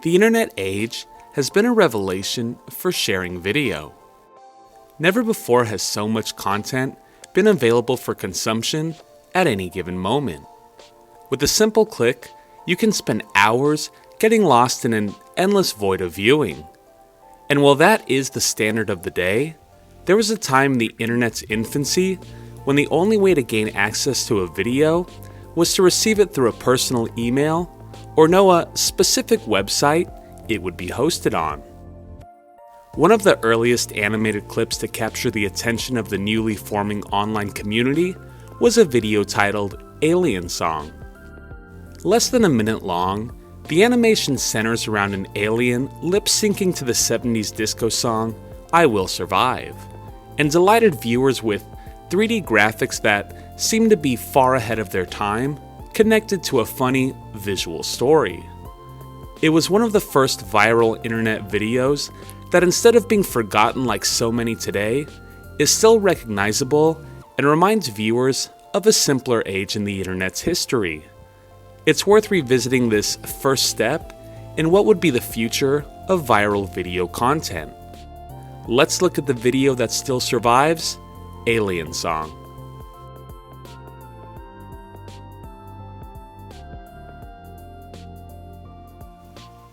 The internet age has been a revelation for sharing video. Never before has so much content been available for consumption at any given moment. With a simple click, you can spend hours getting lost in an endless void of viewing. And while that is the standard of the day, there was a time in the internet's infancy when the only way to gain access to a video was to receive it through a personal email or know a specific website it would be hosted on. One of the earliest animated clips to capture the attention of the newly forming online community was a video titled Alien Song. Less than a minute long, the animation centers around an alien lip-syncing to the 70s disco song I Will Survive, and delighted viewers with 3D graphics that seemed to be far ahead of their time, connected to a funny visual story. It was one of the first viral internet videos that, instead of being forgotten like so many today, is still recognizable and reminds viewers of a simpler age in the internet's history. It's worth revisiting this first step in what would be the future of viral video content. Let's look at the video that still survives, Alien Song.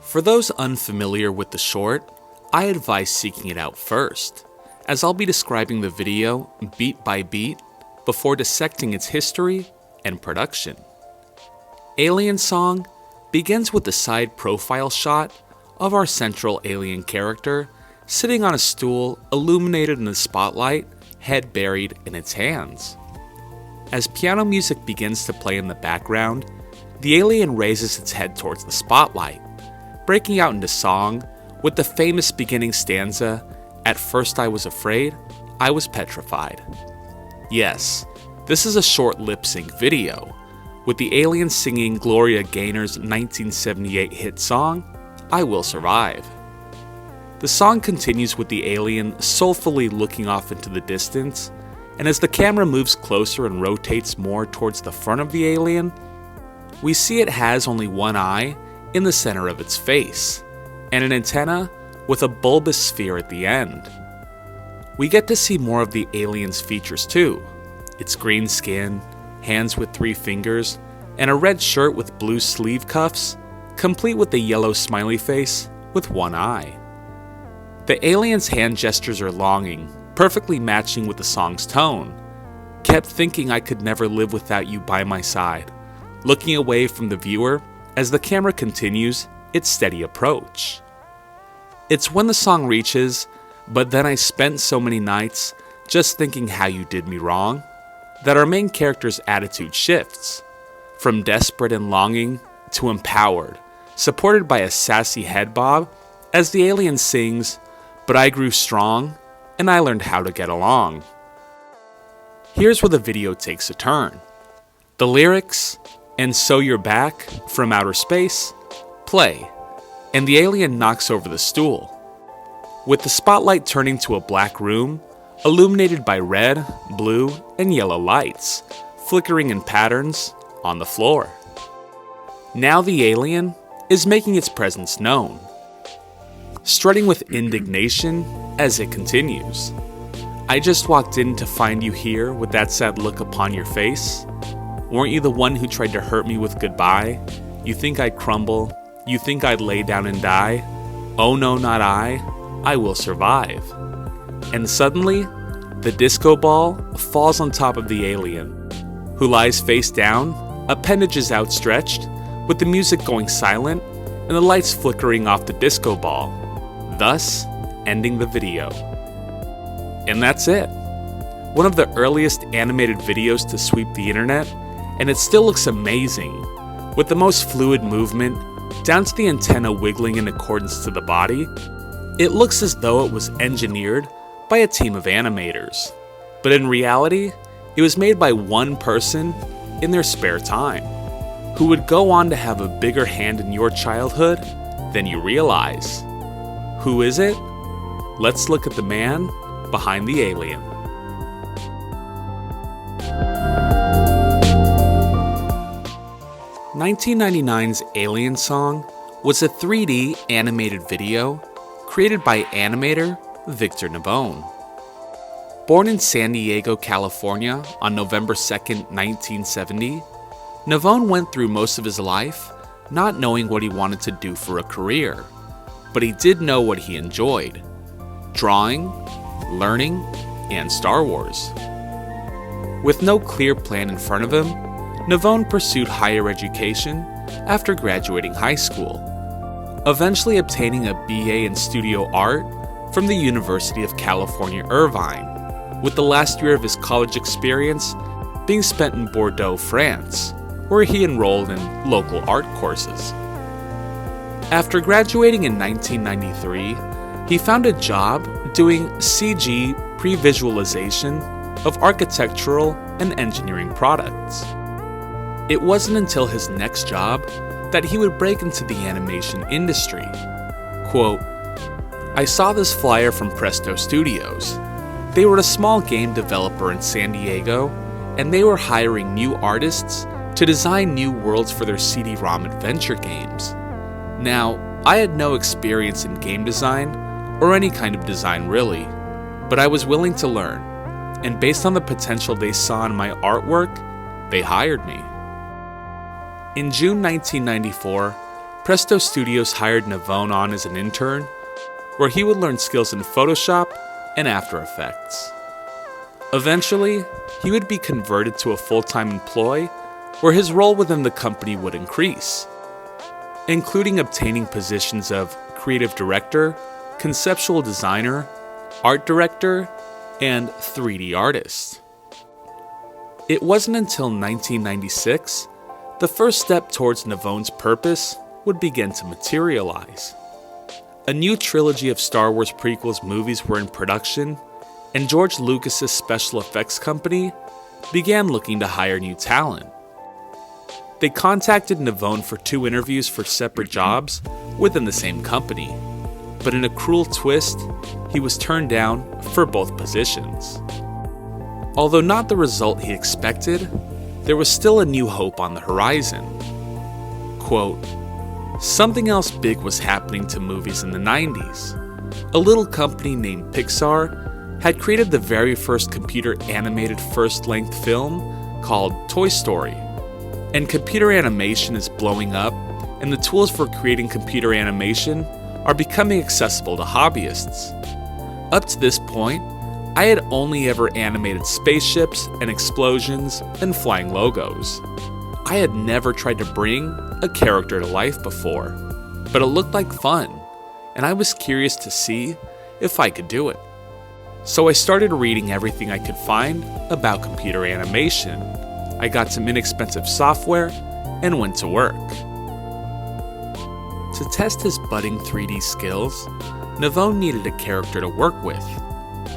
For those unfamiliar with the short, I advise seeking it out first, as I'll be describing the video beat by beat before dissecting its history and production. Alien Song begins with the side profile shot of our central alien character sitting on a stool illuminated in the spotlight, head buried in its hands. As piano music begins to play in the background, the alien raises its head towards the spotlight, breaking out into song with the famous beginning stanza, "At first I was afraid, I was petrified." Yes, this is a short lip-sync video, with the alien singing Gloria Gaynor's 1978 hit song, I Will Survive. The song continues with the alien soulfully looking off into the distance, and as the camera moves closer and rotates more towards the front of the alien, we see it has only one eye in the center of its face, and an antenna with a bulbous sphere at the end. We get to see more of the alien's features too: its green skin, hands with 3 fingers, and a red shirt with blue sleeve cuffs, complete with a yellow smiley face with one eye. The alien's hand gestures are longing, perfectly matching with the song's tone. Kept thinking I could never live without you by my side, looking away from the viewer as the camera continues its steady approach. It's when the song reaches, "But then I spent so many nights just thinking how you did me wrong," that our main character's attitude shifts, from desperate and longing to empowered, supported by a sassy head bob as the alien sings, "But I grew strong and I learned how to get along." Here's where the video takes a turn. The lyrics, "And so you're back from outer space," play, and the alien knocks over the stool, with the spotlight turning to a black room illuminated by red, blue, and yellow lights, flickering in patterns on the floor. Now the alien is making its presence known, strutting with indignation as it continues. "I just walked in to find you here with that sad look upon your face. Weren't you the one who tried to hurt me with goodbye? You think I'd crumble? You think I'd lay down and die? Oh no, not I will survive." And suddenly, the disco ball falls on top of the alien, who lies face down, appendages outstretched, with the music going silent and the lights flickering off the disco ball, thus ending the video. And that's it. One of the earliest animated videos to sweep the internet, and it still looks amazing, with the most fluid movement, down to the antenna wiggling in accordance to the body. It looks as though it was engineered by a team of animators, but in reality, it was made by one person in their spare time, who would go on to have a bigger hand in your childhood than you realize. Who is it? Let's look at the man behind the alien. 1999's Alien Song was a 3D animated video created by animator Victor Navone. Born in San Diego, California on November 2, 1970, Navone went through most of his life not knowing what he wanted to do for a career, but he did know what he enjoyed: drawing, learning, and Star Wars. With no clear plan in front of him, Navone pursued higher education after graduating high school, eventually obtaining a BA in studio art from the University of California, Irvine, with the last year of his college experience being spent in Bordeaux, France, where he enrolled in local art courses. After graduating in 1993, he found a job doing CG pre-visualization of architectural and engineering products. It wasn't until his next job that he would break into the animation industry. Quote, "I saw this flyer from Presto Studios. They were a small game developer in San Diego, and they were hiring new artists to design new worlds for their CD-ROM adventure games. Now, I had no experience in game design, or any kind of design really, but I was willing to learn, and based on the potential they saw in my artwork, they hired me." In June 1994, Presto Studios hired Navone on as an intern, where he would learn skills in Photoshop and After Effects. Eventually, he would be converted to a full-time employee, where his role within the company would increase, including obtaining positions of creative director, conceptual designer, art director, and 3D artist. It wasn't until 1996 the first step towards Navone's purpose would begin to materialize. A new trilogy of Star Wars prequels movies were in production, and George Lucas's special effects company began looking to hire new talent. They contacted Navone for 2 interviews for separate jobs within the same company, but in a cruel twist, he was turned down for both positions. Although not the result he expected, there was still a new hope on the horizon. Quote, "Something else big was happening to movies in the 90s. A little company named Pixar had created the very first computer animated first-length film called Toy Story. And computer animation is blowing up, and the tools for creating computer animation are becoming accessible to hobbyists. Up to this point, I had only ever animated spaceships and explosions and flying logos. I had never tried to bring a character to life before, but it looked like fun, and I was curious to see if I could do it. So I started reading everything I could find about computer animation. I got some inexpensive software and went to work." To test his budding 3D skills, Navone needed a character to work with.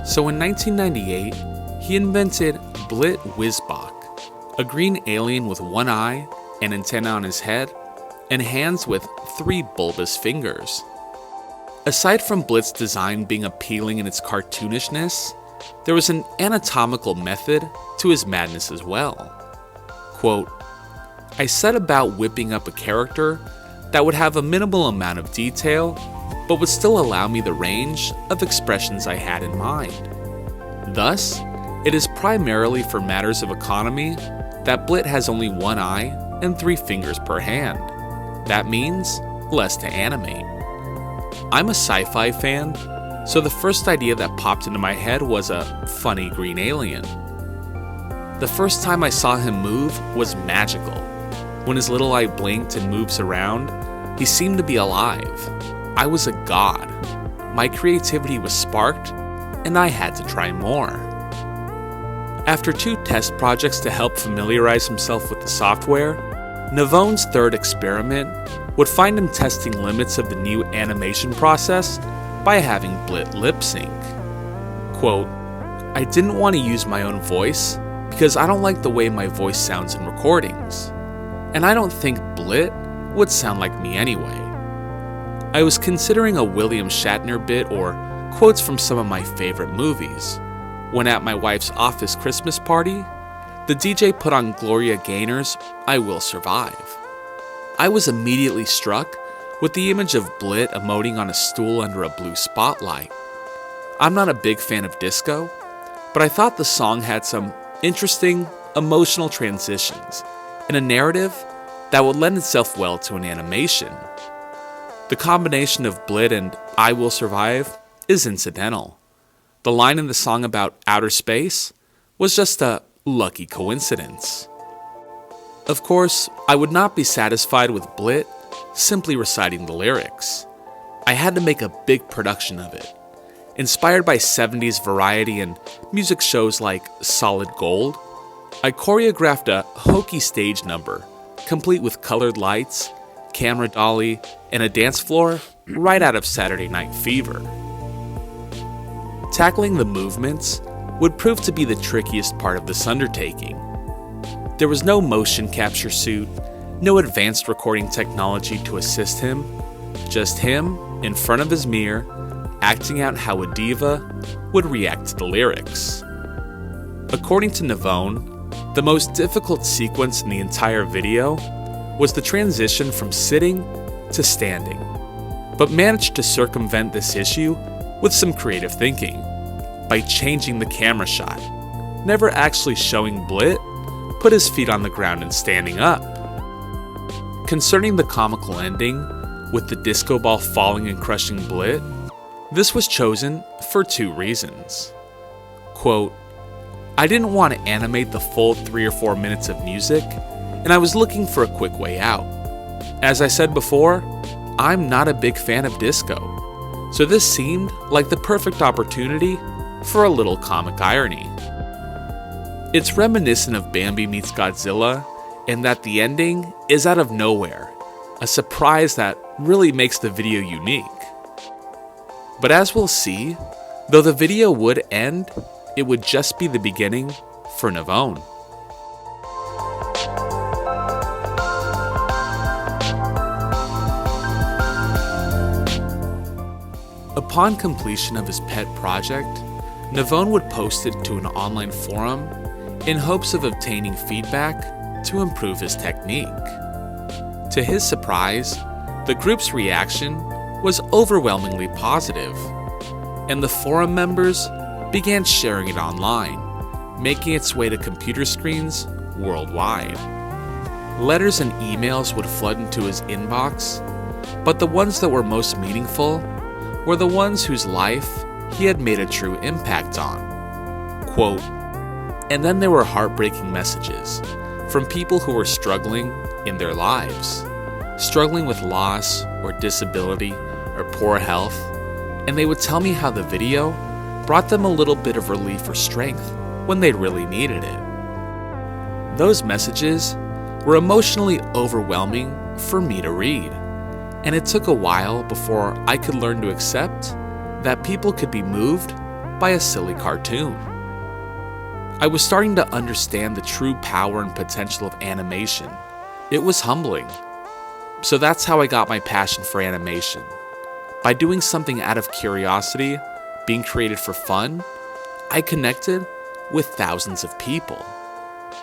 So in 1998, he invented Blit Wizbok, a green alien with one eye, an antenna on his head, and hands with 3 bulbous fingers. Aside from Blit's design being appealing in its cartoonishness, there was an anatomical method to his madness as well. Quote, "I set about whipping up a character that would have a minimal amount of detail, but would still allow me the range of expressions I had in mind. Thus, it is primarily for matters of economy that Blit has only one eye and 3 fingers per hand. That means less to animate. I'm a sci-fi fan, so the first idea that popped into my head was a funny green alien. The first time I saw him move was magical. When his little eye blinked and moves around, he seemed to be alive. I was a god. My creativity was sparked, and I had to try more." After 2 test projects to help familiarize himself with the software, Navone's 3rd experiment would find him testing limits of the new animation process by having Blit lip sync. Quote, "I didn't want to use my own voice because I don't like the way my voice sounds in recordings, and I don't think Blit would sound like me anyway. I was considering a William Shatner bit or quotes from some of my favorite movies, when at my wife's office Christmas party, the DJ put on Gloria Gaynor's I Will Survive. I was immediately struck with the image of Blit emoting on a stool under a blue spotlight. I'm not a big fan of disco, but I thought the song had some interesting, emotional transitions and a narrative that would lend itself well to an animation. The combination of Blit and I Will Survive is incidental. The line in the song about outer space was just a lucky coincidence. Of course, I would not be satisfied with Blit simply reciting the lyrics. I had to make a big production of it. Inspired by 70s variety and music shows like Solid Gold, I choreographed a hokey stage number, complete with colored lights, camera dolly, and a dance floor right out of Saturday Night Fever. Tackling the movements would prove to be the trickiest part of this undertaking. There was no motion capture suit, no advanced recording technology to assist him, just him in front of his mirror, acting out how a diva would react to the lyrics. According to Navone, the most difficult sequence in the entire video was the transition from sitting to standing, but managed to circumvent this issue with some creative thinking by changing the camera shot, never actually showing Blit put his feet on the ground and standing up. Concerning the comical ending, with the disco ball falling and crushing Blit, this was chosen for 2 reasons. Quote, I didn't want to animate the full 3 or 4 minutes of music, and I was looking for a quick way out. As I said before, I'm not a big fan of disco, so this seemed like the perfect opportunity for a little comic irony. It's reminiscent of Bambi meets Godzilla in that the ending is out of nowhere, a surprise that really makes the video unique. But as we'll see, though the video would end, it would just be the beginning for Navone. Upon completion of his pet project, Navone would post it to an online forum in hopes of obtaining feedback to improve his technique. To his surprise, the group's reaction was overwhelmingly positive, and the forum members began sharing it online, making its way to computer screens worldwide. Letters and emails would flood into his inbox, but the ones that were most meaningful were the ones whose life he had made a true impact on. Quote, and then there were heartbreaking messages from people who were struggling in their lives, struggling with loss or disability or poor health, and they would tell me how the video brought them a little bit of relief or strength when they really needed it. Those messages were emotionally overwhelming for me to read, and it took a while before I could learn to accept that people could be moved by a silly cartoon. I was starting to understand the true power and potential of animation. It was humbling. So that's how I got my passion for animation. By doing something out of curiosity, being created for fun, I connected with thousands of people.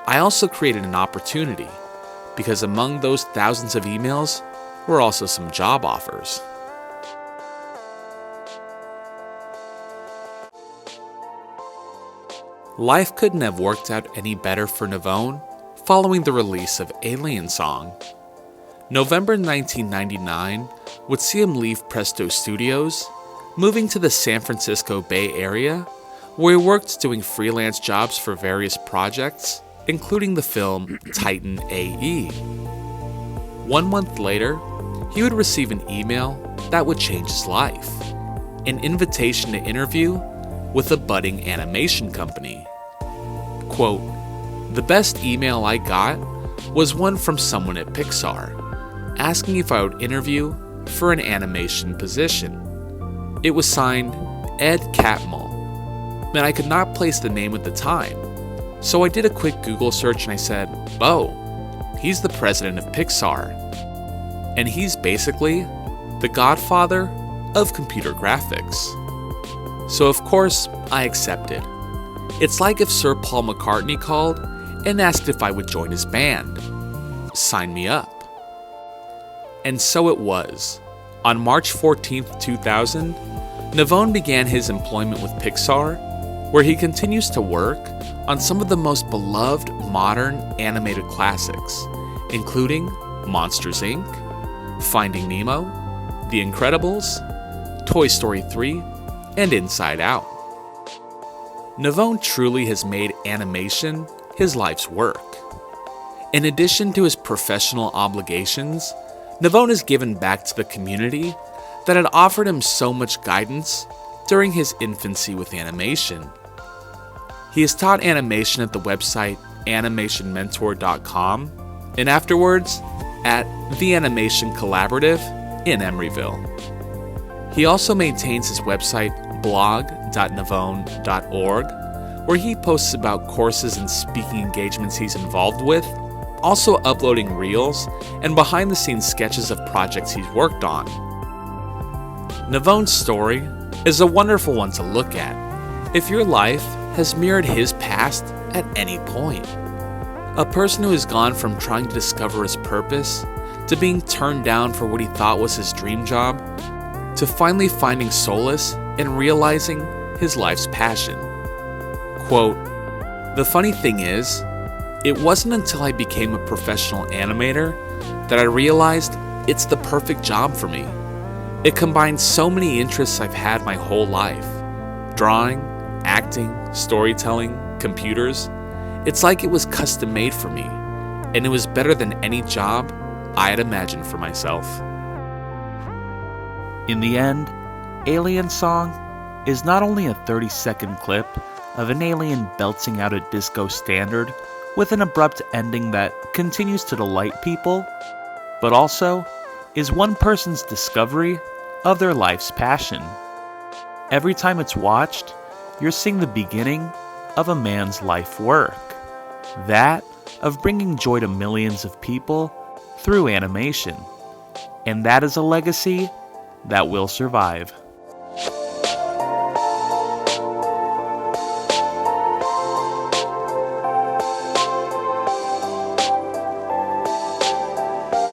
I also created an opportunity, because among those thousands of emails were also some job offers. Life couldn't have worked out any better for Navone following the release of Alien Song. November 1999 would see him leave Presto Studios, moving to the San Francisco Bay Area, where he worked doing freelance jobs for various projects, including the film Titan AE. 1 month later, he would receive an email that would change his life, an invitation to interview with a budding animation company. Quote, the best email I got was one from someone at Pixar, asking if I would interview for an animation position. It was signed Ed Catmull, and I could not place the name at the time, so I did a quick Google search and I said, oh, he's the president of Pixar, and he's basically the godfather of computer graphics. So of course, I accepted. It's like if Sir Paul McCartney called and asked if I would join his band. Sign me up. And so it was. On March 14, 2000, Navone began his employment with Pixar, where he continues to work on some of the most beloved modern animated classics, including Monsters, Inc., Finding Nemo, The Incredibles, Toy Story 3, and Inside Out. Navone truly has made animation his life's work. In addition to his professional obligations, Navone has given back to the community that had offered him so much guidance during his infancy with animation. He has taught animation at the website animationmentor.com and afterwards at the Animation Collaborative in Emeryville. He also maintains his website blog.navone.org, where he posts about courses and speaking engagements he's involved with, also uploading reels and behind-the-scenes sketches of projects he's worked on. Navone's story is a wonderful one to look at if your life has mirrored his past at any point. A person who has gone from trying to discover his purpose to being turned down for what he thought was his dream job, to finally finding solace and realizing his life's passion. Quote, "The funny thing is, it wasn't until I became a professional animator that I realized it's the perfect job for me. It combines so many interests I've had my whole life. Drawing, acting, storytelling, computers. It's like it was custom made for me, and it was better than any job I had imagined for myself." In the end, Alien Song is not only a 30-second clip of an alien belting out a disco standard with an abrupt ending that continues to delight people, but also is one person's discovery of their life's passion. Every time it's watched, you're seeing the beginning of a man's life work, that of bringing joy to millions of people through animation. And that is a legacy that will survive.